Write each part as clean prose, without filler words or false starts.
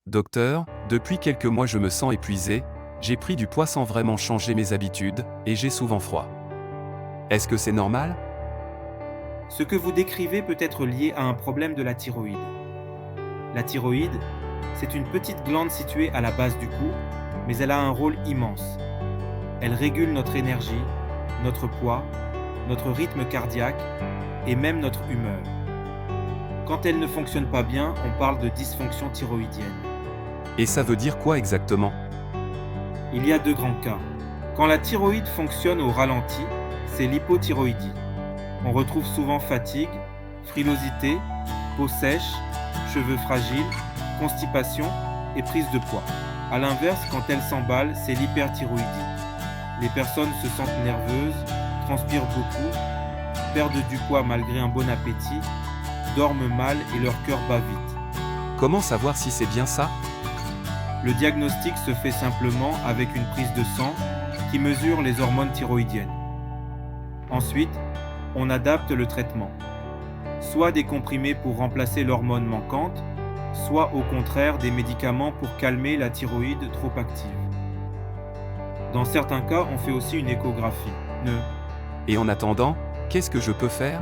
Docteur, depuis quelques mois je me sens épuisé, j'ai pris du poids sans vraiment changer mes habitudes, et j'ai souvent froid. Est-ce que c'est normal? Ce que vous décrivez peut être lié à un problème de la thyroïde. La thyroïde, c'est une petite glande située à la base du cou, mais elle a un rôle immense. Elle régule notre énergie, notre poids, notre rythme cardiaque et même notre humeur. Quand elle ne fonctionne pas bien, on parle de dysfonction thyroïdienne. Et ça veut dire quoi exactement? Il y a deux grands cas. Quand la thyroïde fonctionne au ralenti, c'est l'hypothyroïdie. On retrouve souvent fatigue, frilosité, peau sèche, cheveux fragiles, constipation et prise de poids. A l'inverse, quand elle s'emballe, c'est l'hyperthyroïdie. Les personnes se sentent nerveuses, transpirent beaucoup, perdent du poids malgré un bon appétit, dorment mal et leur cœur bat vite. Comment savoir si c'est bien ça? Le diagnostic se fait simplement avec une prise de sang qui mesure les hormones thyroïdiennes. Ensuite, on adapte le traitement. Soit des comprimés pour remplacer l'hormone manquante, soit au contraire des médicaments pour calmer la thyroïde trop active. Dans certains cas, on fait aussi une échographie. Et en attendant, qu'est-ce que je peux faire?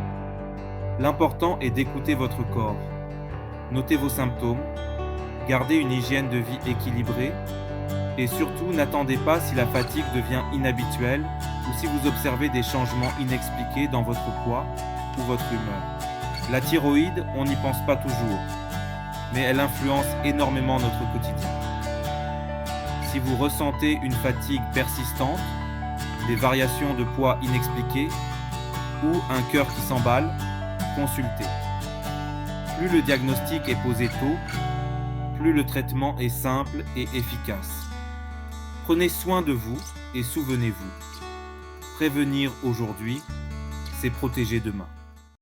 L'important est d'écouter votre corps. Notez vos symptômes, gardez une hygiène de vie équilibrée et surtout n'attendez pas si la fatigue devient inhabituelle ou si vous observez des changements inexpliqués dans votre poids ou votre humeur. La thyroïde, on n'y pense pas toujours, mais elle influence énormément notre quotidien. Si vous ressentez une fatigue persistante, des variations de poids inexpliquées ou un cœur qui s'emballe, consultez. Plus le diagnostic est posé tôt, plus le traitement est simple et efficace. Prenez soin de vous et souvenez-vous, prévenir aujourd'hui, c'est protéger demain.